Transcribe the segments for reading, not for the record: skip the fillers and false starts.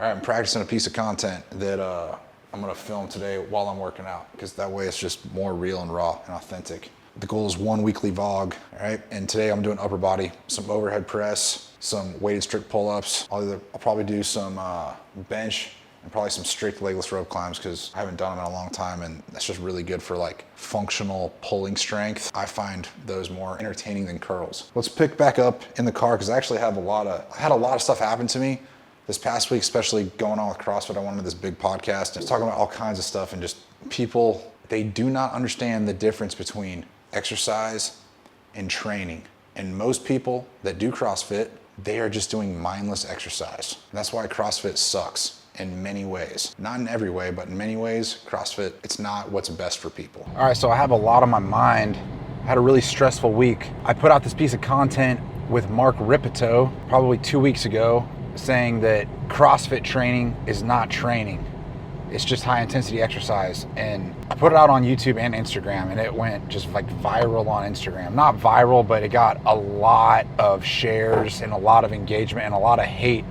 All right, I'm practicing a piece of content that I'm gonna film today while I'm working out, because that way it's just more real and raw and authentic. The goal is 1 weekly vlog, all right? And today I'm doing upper body, some overhead press, some weighted strict pull-ups. I'll probably do some bench and probably some strict legless rope climbs, because I haven't done them in a long time, and that's just really good for like functional pulling strength. I find those more entertaining than curls. Let's pick back up in the car, because I actually have I had a lot of stuff happen to me this past week, especially going on with CrossFit. I wanted this big podcast and talking about all kinds of stuff, and just people, they do not understand the difference between exercise and training. And most people that do CrossFit, they are just doing mindless exercise. And that's why CrossFit sucks in many ways. Not in every way, but in many ways, CrossFit, it's not what's best for people. All right, so I have a lot on my mind. I had a really stressful week. I put out this piece of content with Mark Ripito probably 2 weeks ago, saying that CrossFit training is not training. It's just high intensity exercise. And I put it out on YouTube and Instagram, and it went just like viral on Instagram. Not viral, but it got a lot of shares and a lot of engagement and a lot of hate,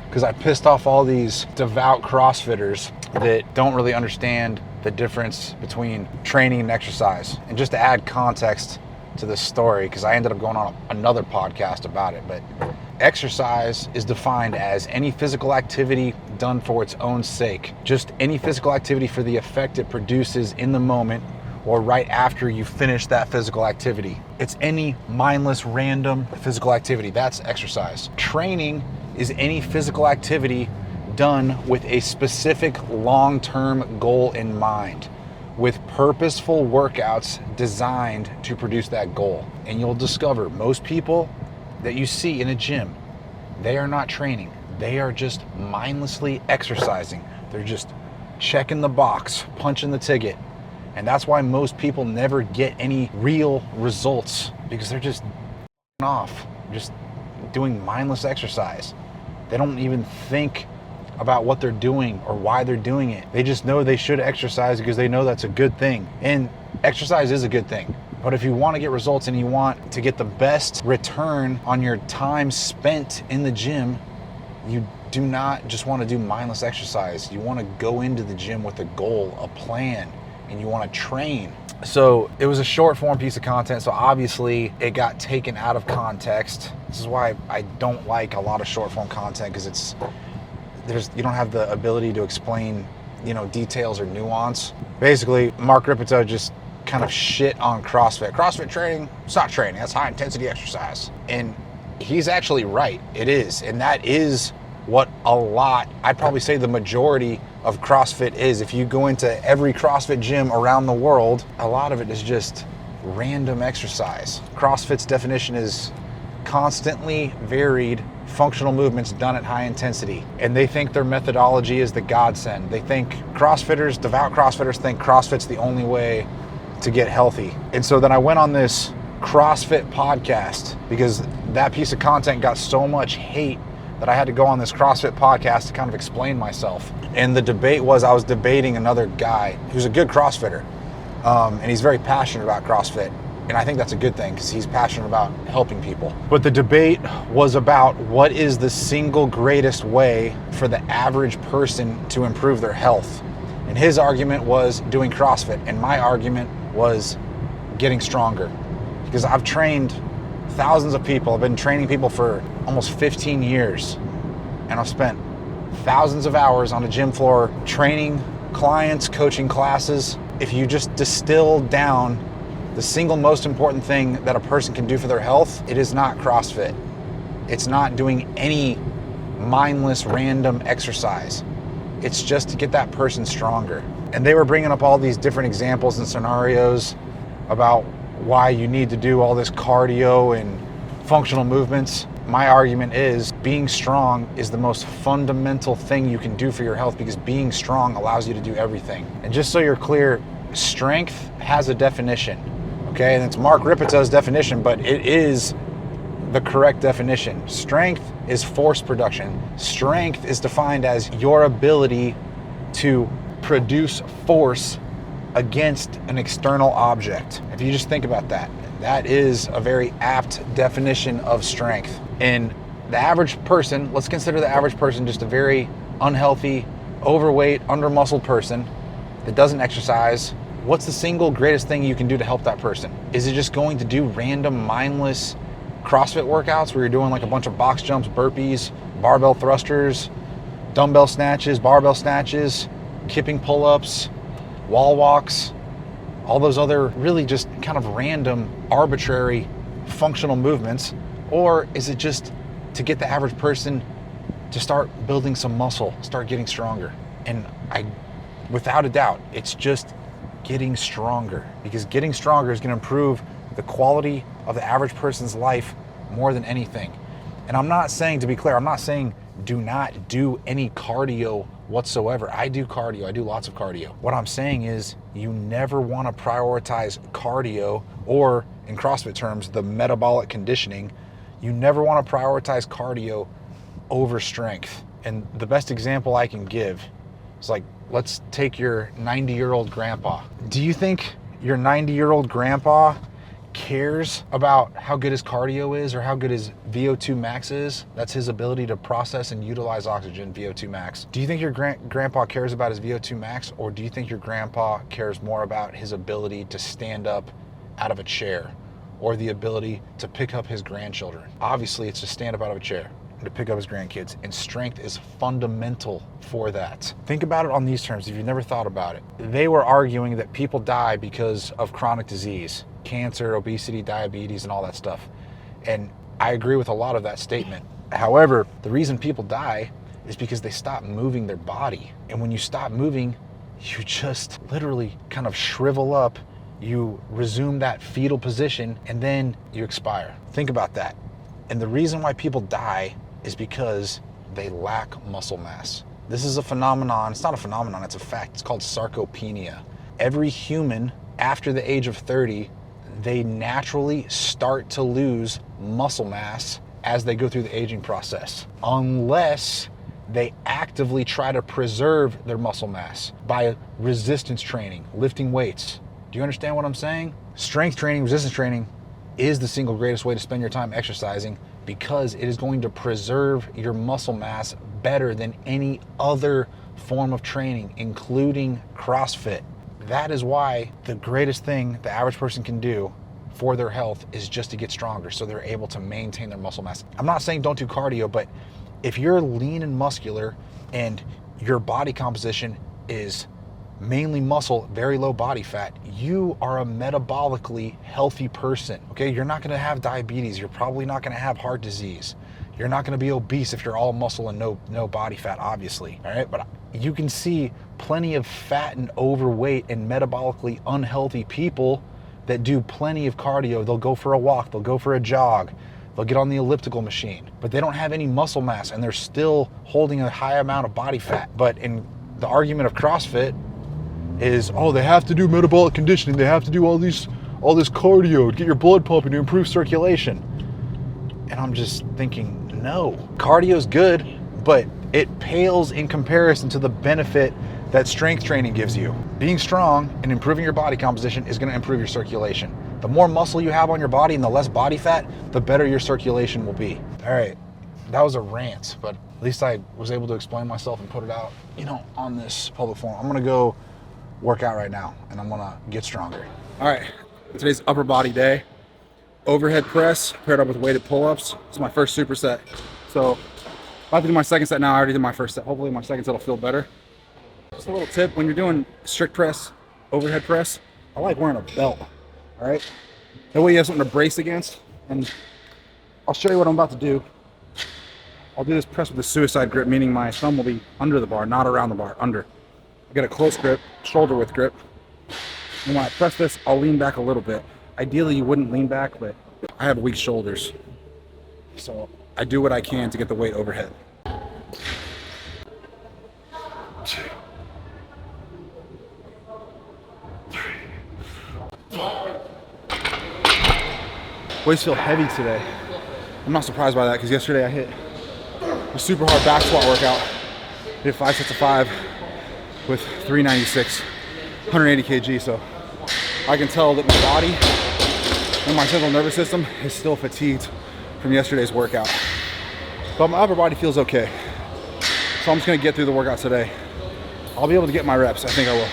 because I pissed off all these devout CrossFitters that don't really understand the difference between training and exercise. And just to add context to this story, because I ended up going on another podcast about it, but exercise is defined as any physical activity done for its own sake. Just any physical activity for the effect it produces in the moment or right after you finish that physical activity. It's any mindless, random physical activity. That's exercise. Training is any physical activity done with a specific long-term goal in mind, with purposeful workouts designed to produce that goal. And you'll discover most people that you see in a gym, they are not training. They are just mindlessly exercising. They're just checking the box, punching the ticket. And that's why most people never get any real results, because they're just off, just doing mindless exercise. They don't even think about what they're doing or why they're doing it. They just know they should exercise because they know that's a good thing. And exercise is a good thing. But if you want to get results and you want to get the best return on your time spent in the gym, you do not just want to do mindless exercise. You want to go into the gym with a goal, a plan, and you want to train. So it was a short form piece of content, so obviously it got taken out of context. This is why I don't like a lot of short form content, because you don't have the ability to explain, details or nuance. Basically, Mark Ripito just kind of shit on CrossFit. CrossFit training, it's not training, that's high intensity exercise. And he's actually right, it is. And that is what I'd probably say the majority of CrossFit is. If you go into every CrossFit gym around the world, a lot of it is just random exercise. CrossFit's definition is constantly varied functional movements done at high intensity. And they think their methodology is the godsend. They think devout CrossFitters think CrossFit's the only way to get healthy. And so then I went on this CrossFit podcast, because that piece of content got so much hate that I had to go on this CrossFit podcast to kind of explain myself. And the debate was, I was debating another guy who's a good CrossFitter, and he's very passionate about CrossFit. And I think that's a good thing, because he's passionate about helping people. But the debate was about what is the single greatest way for the average person to improve their health. And his argument was doing CrossFit, and my argument was getting stronger. Because I've trained thousands of people. I've been training people for almost 15 years. And I've spent thousands of hours on a gym floor training clients, coaching classes. If you just distill down the single most important thing that a person can do for their health, it is not CrossFit. It's not doing any mindless, random exercise. It's just to get that person stronger. And they were bringing up all these different examples and scenarios about why you need to do all this cardio and functional movements. My argument is being strong is the most fundamental thing you can do for your health, because being strong allows you to do everything. And just so you're clear, strength has a definition, okay? And it's Mark Ripito's definition, but it is the correct definition. Strength is force production. Strength is defined as your ability to produce force against an external object. If you just think about that, that is a very apt definition of strength. And the average person, let's consider the average person just a very unhealthy, overweight, under-muscled person that doesn't exercise, what's the single greatest thing you can do to help that person? Is it just going to do random, mindless CrossFit workouts where you're doing like a bunch of box jumps, burpees, barbell thrusters, dumbbell snatches, barbell snatches, kipping pull-ups, wall walks, all those other really just kind of random, arbitrary, functional movements? Or is it just to get the average person to start building some muscle, start getting stronger? And without a doubt, it's just getting stronger, because getting stronger is going to improve the quality of the average person's life more than anything. And I'm not saying, to be clear, I'm not saying do not do any cardio whatsoever. I do cardio. I do lots of cardio. What I'm saying is you never want to prioritize cardio, or in CrossFit terms, the metabolic conditioning. You never want to prioritize cardio over strength. And the best example I can give is, like, let's take your 90-year-old grandpa. Do you think your 90-year-old grandpa cares about how good his cardio is or how good his VO2 max is? That's his ability to process and utilize oxygen, VO2 max. Do you think your grandpa cares about his VO2 max, or do you think your grandpa cares more about his ability to stand up out of a chair, or the ability to pick up his grandchildren? Obviously, it's to stand up out of a chair and to pick up his grandkids, and strength is fundamental for that. Think about it on these terms if you've never thought about it. They were arguing that people die because of chronic disease, cancer, obesity, diabetes, and all that stuff. And I agree with a lot of that statement. However, the reason people die is because they stop moving their body. And when you stop moving, you just literally kind of shrivel up, you resume that fetal position, and then you expire. Think about that. And the reason why people die is because they lack muscle mass. This is a phenomenon. It's not a phenomenon, it's a fact. It's called sarcopenia. Every human after the age of 30, they naturally start to lose muscle mass as they go through the aging process, unless they actively try to preserve their muscle mass by resistance training, lifting weights. Do you understand what I'm saying? Strength training, resistance training is the single greatest way to spend your time exercising, because it is going to preserve your muscle mass better than any other form of training, including CrossFit. That is why the greatest thing the average person can do for their health is just to get stronger, so they're able to maintain their muscle mass. I'm not saying don't do cardio, but if you're lean and muscular and your body composition is mainly muscle, very low body fat, you are a metabolically healthy person, okay? You're not gonna have diabetes. You're probably not gonna have heart disease. You're not gonna be obese if you're all muscle and no body fat, obviously, all right? But you can see plenty of fat and overweight and metabolically unhealthy people that do plenty of cardio. They'll go for a walk, they'll go for a jog, they'll get on the elliptical machine, but they don't have any muscle mass, and they're still holding a high amount of body fat. But in the argument of CrossFit is, oh, they have to do metabolic conditioning, they have to do all this cardio to get your blood pumping to improve circulation. And I'm just thinking, no, cardio is good, but it pales in comparison to the benefit that strength training gives you. Being strong and improving your body composition is going to improve your circulation. The more muscle you have on your body and the less body fat, the better your circulation will be. All right, that was a rant, but at least I was able to explain myself and put it out, on this public forum. I'm gonna go work out right now, and I'm gonna get stronger. All right, today's upper body day. Overhead press paired up with weighted pull-ups. It's my first superset. So about to do my second set now. I already did my first set. Hopefully my second set will feel better. Just a little tip, when you're doing strict press, overhead press, I like wearing a belt, all right? That way you have something to brace against. And I'll show you what I'm about to do. I'll do this press with a suicide grip, meaning my thumb will be under the bar, not around the bar, under. I get a close grip, shoulder width grip. And when I press this, I'll lean back a little bit. Ideally, you wouldn't lean back, but I have weak shoulders. So I do what I can to get the weight overhead. Weights feel heavy today. I'm not surprised by that, because yesterday I hit a super hard back squat workout. Did 5 sets of 5 with 396, 180 kg. So I can tell that my body and my central nervous system is still fatigued from yesterday's workout. But my upper body feels okay. So I'm just gonna get through the workout today. I'll be able to get my reps, I think I will.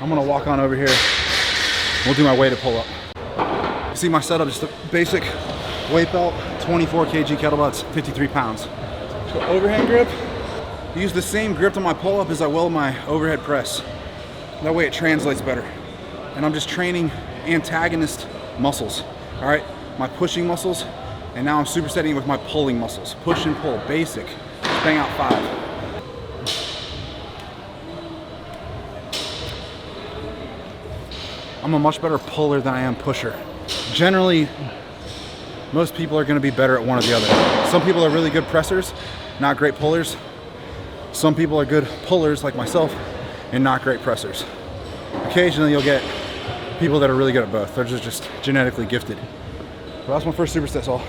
I'm gonna walk on over here. We'll do my weighted pull-up. You see my setup, just a basic weight belt, 24 kg kettlebells, 53 pounds. So overhand grip, use the same grip on my pull-up as I will my overhead press. That way it translates better. And I'm just training antagonist muscles, all right? My pushing muscles, and now I'm supersetting it with my pulling muscles. Push and pull, basic. Just bang out 5. I'm a much better puller than I am pusher. Generally, most people are gonna be better at one or the other. Some people are really good pressers, not great pullers. Some people are good pullers like myself and not great pressers. Occasionally you'll get people that are really good at both. They're just genetically gifted. But that's my first superset, so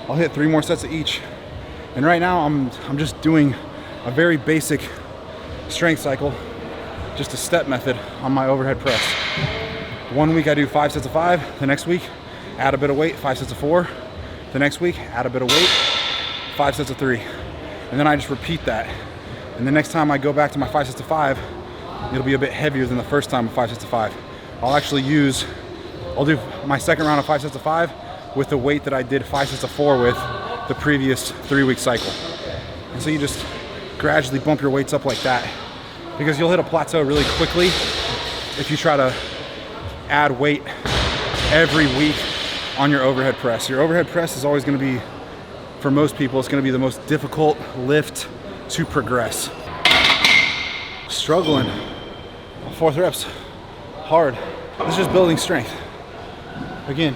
I'll hit 3 more sets of each. And right now I'm just doing a very basic strength cycle, just a step method on my overhead press. 1 week I do 5 sets of 5, the next week add a bit of weight, 5 sets of 4. The next week add a bit of weight, 5 sets of 3. And then I just repeat that. And the next time I go back to my 5 sets of 5, it'll be a bit heavier than the first time of 5 sets of 5. I'll do my second round of 5 sets of 5 with the weight that I did 5 sets of 4 with the previous 3-week cycle. And so you just gradually bump your weights up like that, because you'll hit a plateau really quickly if you try to add weight every week on your overhead press. Your overhead press is always gonna be, for most people, it's gonna be the most difficult lift to progress. Struggling. 4th reps, hard. This is just building strength. Again,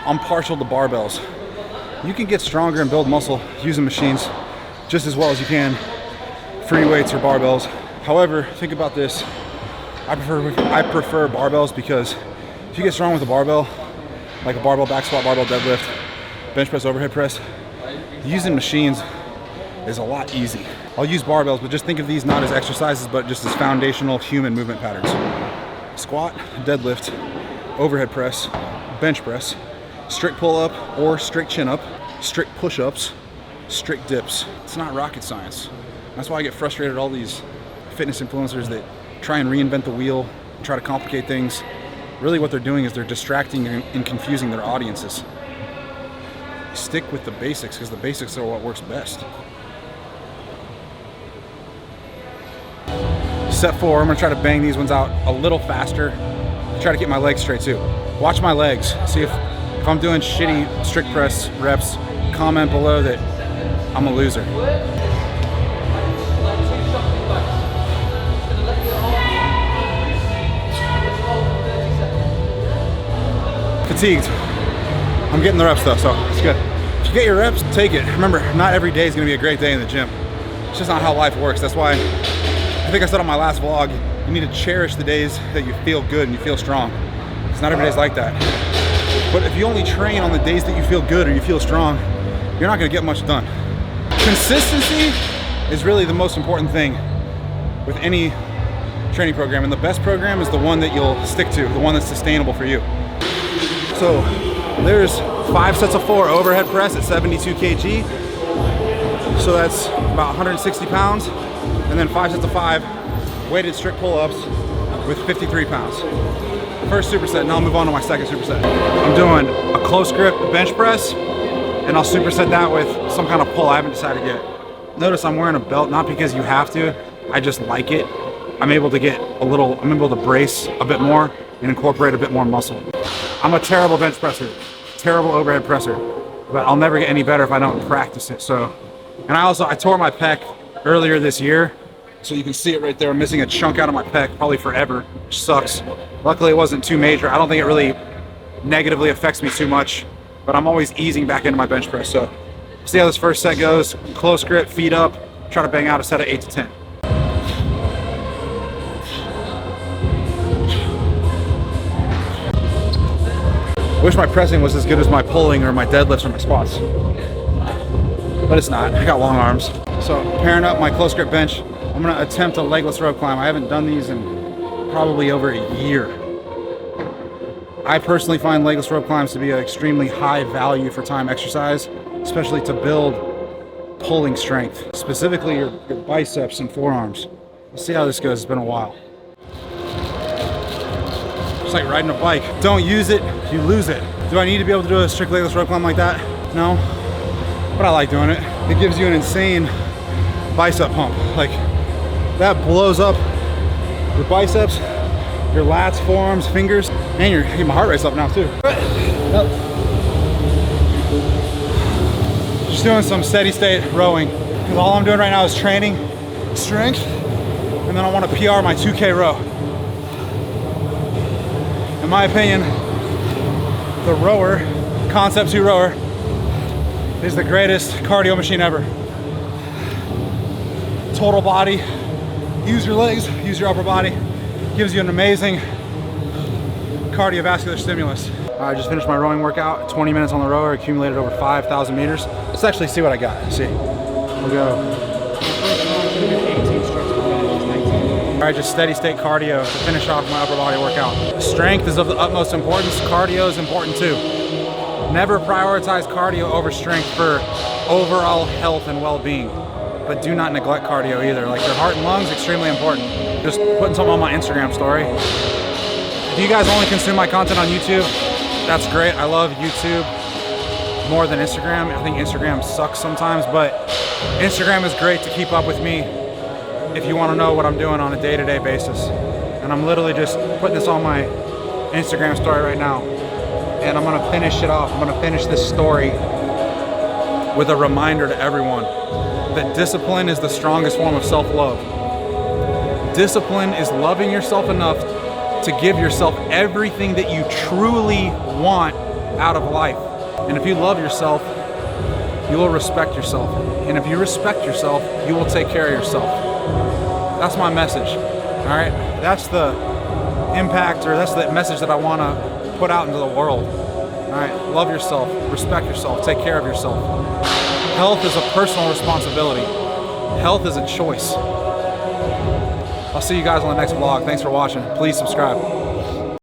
I'm partial to barbells. You can get stronger and build muscle using machines just as well as you can free weights or barbells. However, think about this. I prefer barbells, because if you get strong with a barbell, like a barbell back squat, barbell deadlift, bench press, overhead press, using machines is a lot easy. I'll use barbells, but just think of these not as exercises, but just as foundational human movement patterns. Squat, deadlift, overhead press, bench press, strict pull-up or strict chin-up, strict push-ups, strict dips. It's not rocket science. That's why I get frustrated at all these fitness influencers that try and reinvent the wheel, try to complicate things. Really what they're doing is they're distracting and confusing their audiences. Stick with the basics, because the basics are what works best. Set 4, I'm gonna try to bang these ones out a little faster. Try to keep my legs straight too. Watch my legs. See if I'm doing shitty strict press reps, comment below that I'm a loser. Fatigued. I'm getting the reps though, so it's good. If you get your reps, take it. Remember, not every day is gonna be a great day in the gym. It's just not how life works. That's why I think I said on my last vlog, you need to cherish the days that you feel good and you feel strong. Because not every day's like that. But if you only train on the days that you feel good or you feel strong, you're not gonna get much done. Consistency is really the most important thing with any training program, and the best program is the one that you'll stick to, the one that's sustainable for you. So there's 5 sets of 4 overhead press at 72 kg. So that's about 160 pounds. And then 5 sets of 5 weighted strict pull-ups with 53 pounds. First superset, and I'll move on to my second superset. I'm doing a close grip bench press, and I'll superset that with some kind of pull. I haven't decided yet. Notice I'm wearing a belt, not because you have to, I just like it. I'm able to brace a bit more and incorporate a bit more muscle. I'm a terrible bench presser, terrible overhead presser, but I'll never get any better if I don't practice it. So, and I tore my pec earlier this year, so you can see it right there. I'm missing a chunk out of my pec, probably forever, which sucks. Luckily it wasn't too major. I don't think it really negatively affects me too much, but I'm always easing back into my bench press. So see how this first set goes. Close grip, feet up, try to bang out a set of 8 to 10. I wish my pressing was as good as my pulling or my deadlifts or my squats, but it's not. I got long arms. So pairing up my close grip bench, I'm gonna attempt a legless rope climb. I haven't done these in probably over a year. I personally find legless rope climbs to be an extremely high value for time exercise, especially to build pulling strength, specifically your biceps and forearms. Let's see how this goes. It's been a while. It's like riding a bike. Don't use it, you lose it. Do I need to be able to do a strict legless rope climb like that? No, but I like doing it. It gives you an insane bicep pump. Like, that blows up your biceps, your lats, forearms, fingers, and you're getting my heart rate's up now too. Just doing some steady state rowing, because all I'm doing right now is training strength, and then I want to PR my 2K row. In my opinion, the rower, Concept 2 rower, is the greatest cardio machine ever. Total body, use your legs, use your upper body, gives you an amazing cardiovascular stimulus. I just finished my rowing workout, 20 minutes on the rower, accumulated over 5,000 meters. Let's actually see what I got. See, we'll go. 18 strokes per minute, 19. All right, just steady state cardio to finish off my upper body workout. Strength is of the utmost importance. Cardio is important too. Never prioritize cardio over strength for overall health and well-being, but do not neglect cardio either. Like, your heart and lungs, extremely important. Just putting something on my Instagram story. If you guys only consume my content on YouTube, that's great. I love YouTube more than Instagram. I think Instagram sucks sometimes, but Instagram is great to keep up with me if you want to know what I'm doing on a day-to-day basis. And I'm literally just putting this on my Instagram story right now. And I'm gonna finish it off. I'm gonna finish this story with a reminder to everyone that discipline is the strongest form of self-love. Discipline is loving yourself enough to give yourself everything that you truly want out of life. And if you love yourself, you will respect yourself. And if you respect yourself, you will take care of yourself. That's my message, all right? That's the impact, or that's the message that I wanna put out into the world. All right, love yourself, respect yourself, take care of yourself. Health is a personal responsibility. Health is a choice. I'll see you guys on the next vlog. Thanks for watching. Please subscribe.